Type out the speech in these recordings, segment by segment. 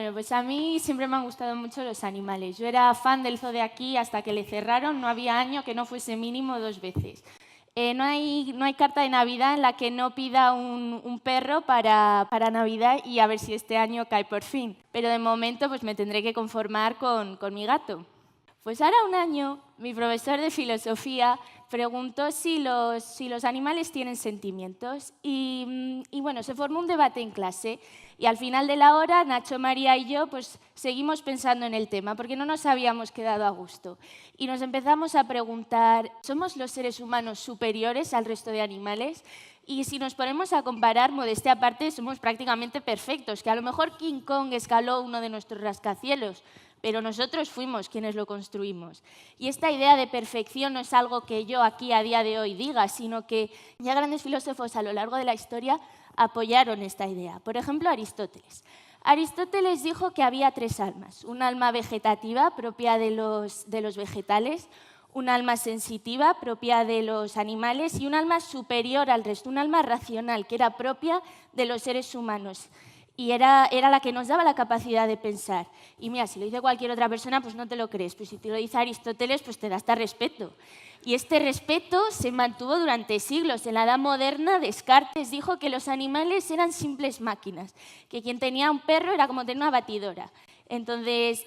Bueno, pues a mí siempre me han gustado mucho los animales. Yo era fan del zoo de aquí hasta que le cerraron. No había año que no fuese mínimo 2 veces. No hay carta de Navidad en la que no pida un perro para Navidad y a ver si este año cae por fin. Pero de momento pues me tendré que conformar con mi gato. Pues ahora un año, mi profesor de filosofía preguntó si los animales tienen sentimientos y bueno, se formó un debate en clase y al final de la hora Nacho, María y yo pues seguimos pensando en el tema porque no nos habíamos quedado a gusto y nos empezamos a preguntar, ¿somos los seres humanos superiores al resto de animales? Y si nos ponemos a comparar, modestia aparte, somos prácticamente perfectos, que a lo mejor King Kong escaló uno de nuestros rascacielos, pero nosotros fuimos quienes lo construimos. Y esta idea de perfección no es algo que yo aquí a día de hoy diga, sino que ya grandes filósofos a lo largo de la historia apoyaron esta idea. Por ejemplo, Aristóteles. Aristóteles dijo que había 3 almas, un alma vegetativa propia de los vegetales, un alma sensitiva propia de los animales y un alma superior al resto, un alma racional que era propia de los seres humanos. Y era la que nos daba la capacidad de pensar. Y mira, si lo dice cualquier otra persona, pues no te lo crees. Pues si te lo dice Aristóteles, pues te da hasta respeto. Y este respeto se mantuvo durante siglos. En la Edad Moderna, Descartes dijo que los animales eran simples máquinas, que quien tenía un perro era como tener una batidora. Entonces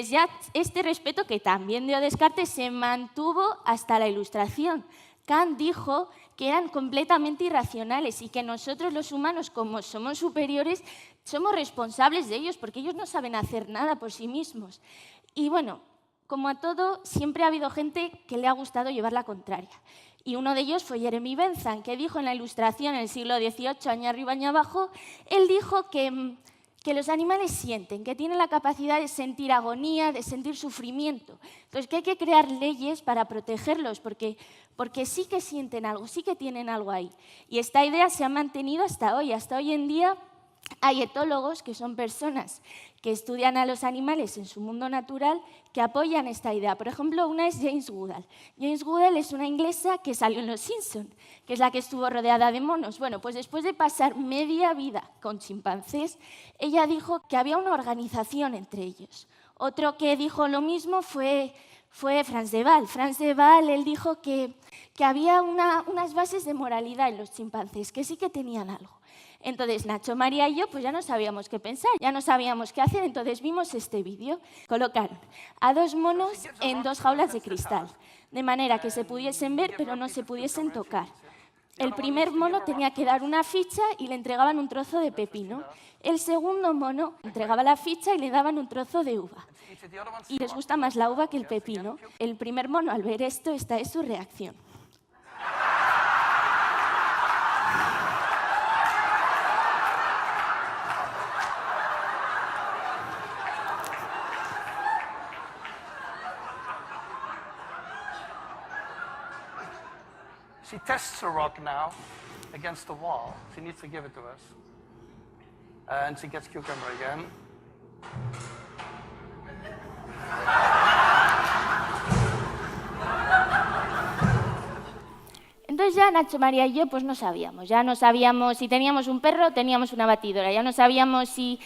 ya este respeto, que también dio Descartes, se mantuvo hasta la Ilustración. Kant dijo que eran completamente irracionales y que nosotros los humanos, como somos superiores, somos responsables de ellos porque ellos no saben hacer nada por sí mismos. Y bueno, como a todo, siempre ha habido gente que le ha gustado llevar la contraria. Y uno de ellos fue Jeremy Bentham, que dijo en la Ilustración en el siglo XVIII, año arriba, año abajo, él dijo que los animales sienten, que tienen la capacidad de sentir agonía, de sentir sufrimiento. Entonces, que hay que crear leyes para protegerlos, porque sí que sienten algo, sí que tienen algo ahí. Y esta idea se ha mantenido hasta hoy. Hasta hoy en día hay etólogos, que son personas que estudian a los animales en su mundo natural, que apoyan esta idea. Por ejemplo, una es James Goodall. James Goodall es una inglesa que salió en Los Simpson, que es la que estuvo rodeada de monos. Bueno, pues después de pasar media vida con chimpancés, ella dijo que había una organización entre ellos. Otro que dijo lo mismo fue Frans de Waal. Frans de Waal, él dijo que había unas bases de moralidad en los chimpancés, que sí que tenían algo. Entonces, Nacho, María y yo pues ya no sabíamos qué pensar, ya no sabíamos qué hacer, entonces vimos este vídeo. Colocaron a 2 monos en 2 jaulas de cristal, de manera que se pudiesen ver pero no se pudiesen tocar. El primer mono tenía que dar una ficha y le entregaban un trozo de pepino. El segundo mono entregaba la ficha y le daban un trozo de uva. Y les gusta más la uva que el pepino. El primer mono, al ver esto, esta es su reacción. She tests a rock now against the wall. She needs to give it to us. And she gets cucumber again. Entonces ya Nacho, María y yo pues no sabíamos si teníamos un perro, teníamos una batidora, ya no sabíamos si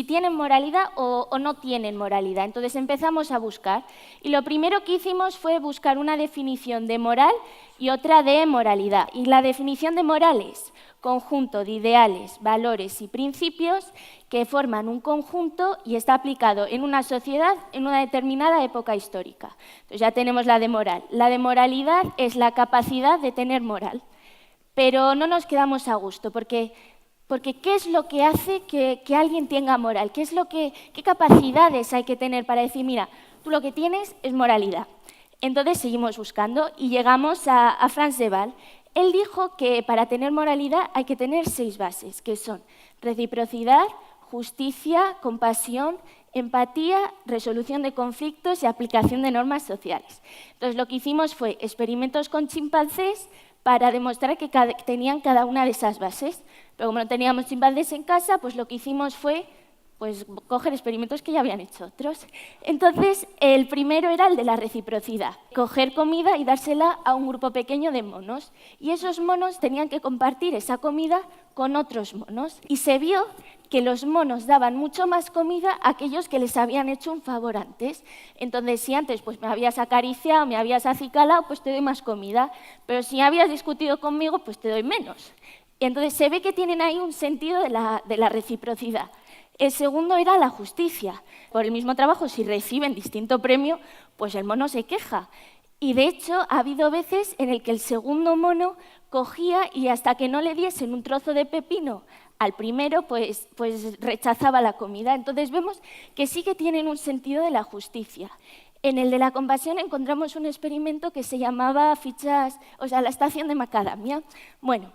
tienen moralidad o no tienen moralidad. Entonces empezamos a buscar y lo primero que hicimos fue buscar una definición de moral y otra de moralidad. Y la definición de moral es conjunto de ideales, valores y principios que forman un conjunto y está aplicado en una sociedad en una determinada época histórica. Entonces ya tenemos la de moral. La de moralidad es la capacidad de tener moral, pero no nos quedamos a gusto porque ¿qué es lo que hace que alguien tenga moral? ¿Qué capacidades hay que tener para decir, mira, tú lo que tienes es moralidad? Entonces seguimos buscando y llegamos a Frans de Waal. Él dijo que para tener moralidad hay que tener 6 bases, que son reciprocidad, justicia, compasión, empatía, resolución de conflictos y aplicación de normas sociales. Entonces, lo que hicimos fue experimentos con chimpancés para demostrar que tenían cada una de esas bases. Pero como no teníamos chimpancés en casa, pues lo que hicimos fue pues coger experimentos que ya habían hecho otros. Entonces, el primero era el de la reciprocidad, coger comida y dársela a un grupo pequeño de monos. Y esos monos tenían que compartir esa comida con otros monos. Y se vio que los monos daban mucho más comida a aquellos que les habían hecho un favor antes. Entonces, si antes pues, me habías acariciado, me habías acicalado, pues te doy más comida. Pero si habías discutido conmigo, pues te doy menos. Y entonces se ve que tienen ahí un sentido de la reciprocidad. El segundo era la justicia. Por el mismo trabajo, si reciben distinto premio, pues el mono se queja. Y de hecho, ha habido veces en el que el segundo mono cogía y hasta que no le diesen un trozo de pepino al primero, pues rechazaba la comida. Entonces vemos que sí que tienen un sentido de la justicia. En el de la compasión encontramos un experimento que se llamaba fichas, o sea, la estación de macadamia. Bueno,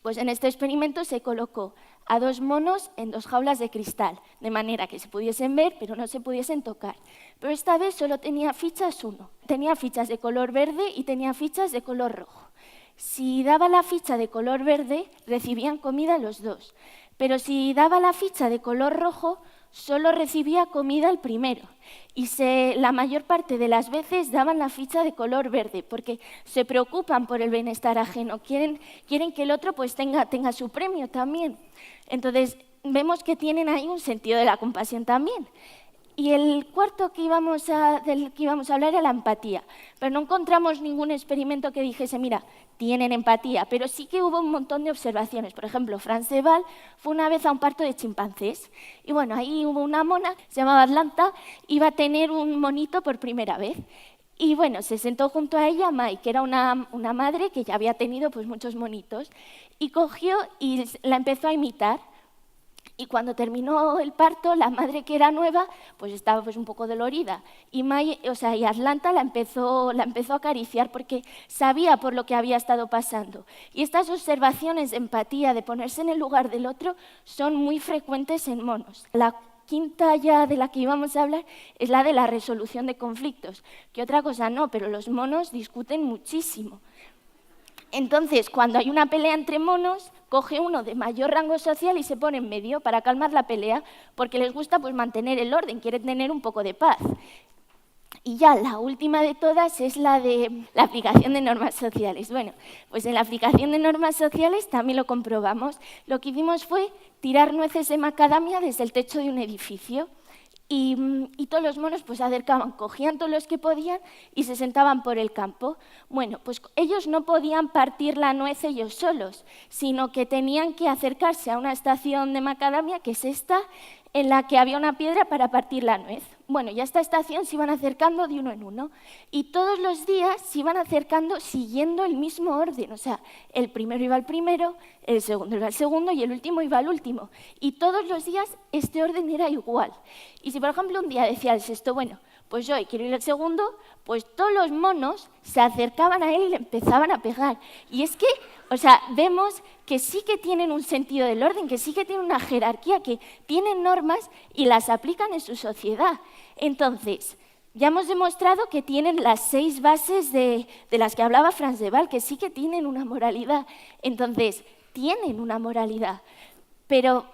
pues en este experimento se colocó a 2 monos en 2 jaulas de cristal, de manera que se pudiesen ver, pero no se pudiesen tocar. Pero esta vez solo tenía fichas uno. Tenía fichas de color verde y tenía fichas de color rojo. Si daba la ficha de color verde, recibían comida los 2. Pero si daba la ficha de color rojo, solo recibía comida el primero. Y la mayor parte de las veces daban la ficha de color verde, porque se preocupan por el bienestar ajeno, quieren que el otro pues, tenga su premio también. Entonces, vemos que tienen ahí un sentido de la compasión también. Y el cuarto del que íbamos a hablar era la empatía. Pero no encontramos ningún experimento que dijese, mira, tienen empatía, pero sí que hubo un montón de observaciones. Por ejemplo, Franz de Waal fue una vez a un parto de chimpancés. Y bueno, ahí hubo una mona, se llamaba Atlanta, iba a tener un monito por primera vez. Y bueno, se sentó junto a ella Mai, que era una madre que ya había tenido pues, muchos monitos, y cogió y la empezó a imitar. Y cuando terminó el parto, la madre que era nueva, pues estaba pues, un poco dolorida. Y Atlanta la empezó a acariciar porque sabía por lo que había estado pasando. Y estas observaciones de empatía, de ponerse en el lugar del otro, son muy frecuentes en monos. La quinta ya de la que íbamos a hablar es la de la resolución de conflictos. Que otra cosa no, pero los monos discuten muchísimo. Entonces, cuando hay una pelea entre monos, coge uno de mayor rango social y se pone en medio para calmar la pelea, porque les gusta pues, mantener el orden, quieren tener un poco de paz. Y ya la última de todas es la de la aplicación de normas sociales. Bueno, pues en la aplicación de normas sociales también lo comprobamos. Lo que hicimos fue tirar nueces de macadamia desde el techo de un edificio. Y todos los monos pues, se acercaban, cogían todos los que podían y se sentaban por el campo. Bueno, pues ellos no podían partir la nuez ellos solos, sino que tenían que acercarse a una estación de macadamia, que es esta, en la que había una piedra para partir la nuez. Bueno, y a esta estación se iban acercando de uno en uno y todos los días se iban acercando siguiendo el mismo orden. O sea, el primero iba al primero, el segundo iba al segundo y el último iba al último. Y todos los días este orden era igual. Y si, por ejemplo, un día decía el sexto, bueno, pues yo hoy quiero ir al segundo, pues todos los monos se acercaban a él y le empezaban a pegar. Y es que, o sea, vemos que sí que tienen un sentido del orden, que sí que tienen una jerarquía, que tienen normas y las aplican en su sociedad. Entonces, ya hemos demostrado que tienen las 6 bases de las que hablaba Franz de Waal, que sí que tienen una moralidad. Entonces, tienen una moralidad, pero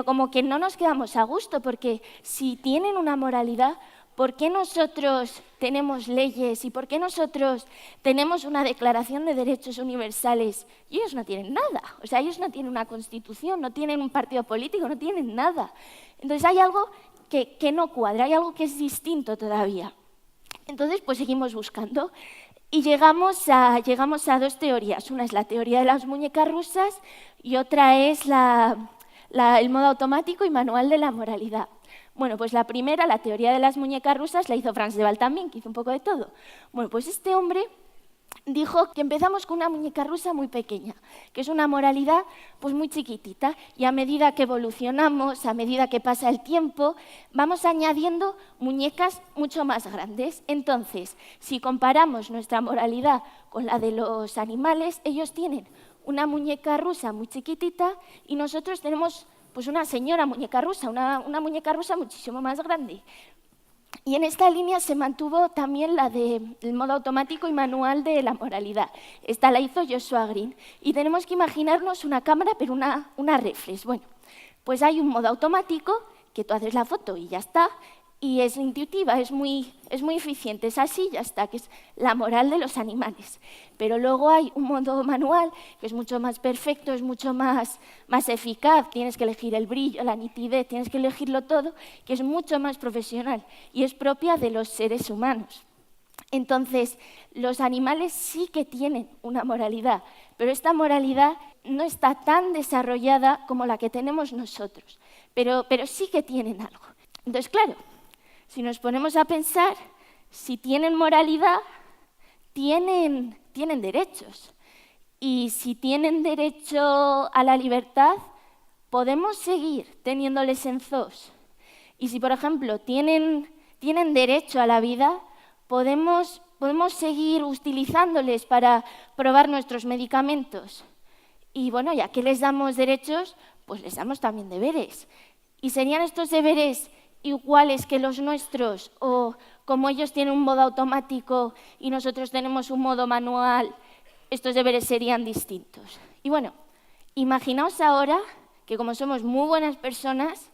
como que no nos quedamos a gusto, porque si tienen una moralidad, ¿por qué nosotros tenemos leyes y por qué nosotros tenemos una declaración de derechos universales? Y ellos no tienen nada. O sea, ellos no tienen una constitución, no tienen un partido político, no tienen nada. Entonces hay algo que no cuadra, hay algo que es distinto todavía. Entonces, pues seguimos buscando y llegamos a 2 teorías. Una es la teoría de las muñecas rusas y otra es el modo automático y manual de la moralidad. Bueno, pues la primera, la teoría de las muñecas rusas, la hizo Franz de Waal también, que hizo un poco de todo. Bueno, pues este hombre dijo que empezamos con una muñeca rusa muy pequeña, que es una moralidad pues muy chiquitita, y a medida que evolucionamos, a medida que pasa el tiempo, vamos añadiendo muñecas mucho más grandes. Entonces, si comparamos nuestra moralidad con la de los animales, ellos tienen una muñeca rusa muy chiquitita y nosotros tenemos pues una señora muñeca rusa, una muñeca rusa muchísimo más grande. Y en esta línea se mantuvo también la del modo automático y manual de la moralidad. Esta la hizo Joshua Green. Y tenemos que imaginarnos una cámara, pero una reflex. Bueno, pues hay un modo automático que tú haces la foto y ya está, y es intuitiva, es muy eficiente, es así, ya está, que es la moral de los animales. Pero luego hay un modo manual que es mucho más perfecto, es mucho más eficaz, tienes que elegir el brillo, la nitidez, tienes que elegirlo todo, que es mucho más profesional y es propia de los seres humanos. Entonces, los animales sí que tienen una moralidad, pero esta moralidad no está tan desarrollada como la que tenemos nosotros, pero sí que tienen algo. Entonces, claro, si nos ponemos a pensar, si tienen moralidad, tienen derechos. Y si tienen derecho a la libertad, podemos seguir teniéndoles en zoos. Y si, por ejemplo, tienen derecho a la vida, podemos seguir utilizándoles para probar nuestros medicamentos. Y bueno, ya que les damos derechos, pues les damos también deberes. ¿Y serían estos deberes iguales que los nuestros? O como ellos tienen un modo automático y nosotros tenemos un modo manual, estos deberes serían distintos. Y bueno, imaginaos ahora que como somos muy buenas personas,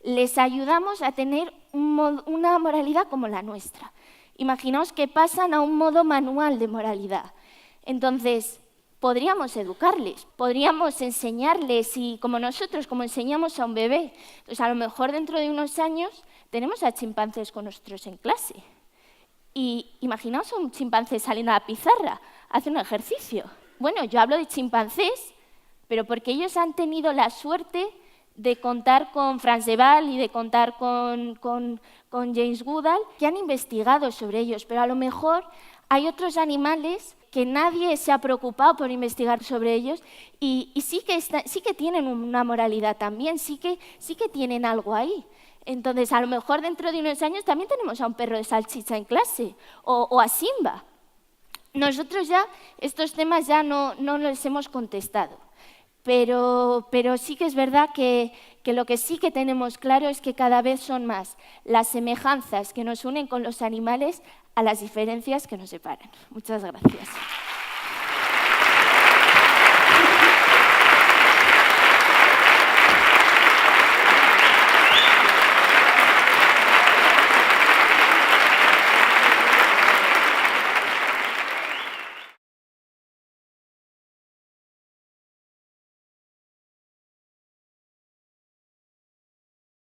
les ayudamos a tener una moralidad como la nuestra. Imaginaos que pasan a un modo manual de moralidad. Entonces, podríamos educarles, podríamos enseñarles, y como nosotros, como enseñamos a un bebé, pues a lo mejor dentro de unos años tenemos a chimpancés con nosotros en clase. Y imaginaos a un chimpancé saliendo a la pizarra, hace un ejercicio. Bueno, yo hablo de chimpancés, pero porque ellos han tenido la suerte de contar con Frans de Waal y de contar con James Goodall, que han investigado sobre ellos, pero a lo mejor hay otros animales que nadie se ha preocupado por investigar sobre ellos y sí que tienen una moralidad también, sí que tienen algo ahí. Entonces, a lo mejor dentro de unos años también tenemos a un perro de salchicha en clase o a Simba. Nosotros ya estos temas ya no los hemos contestado, pero sí que es verdad que lo que sí que tenemos claro es que cada vez son más las semejanzas que nos unen con los animales a las diferencias que nos separan. Muchas gracias.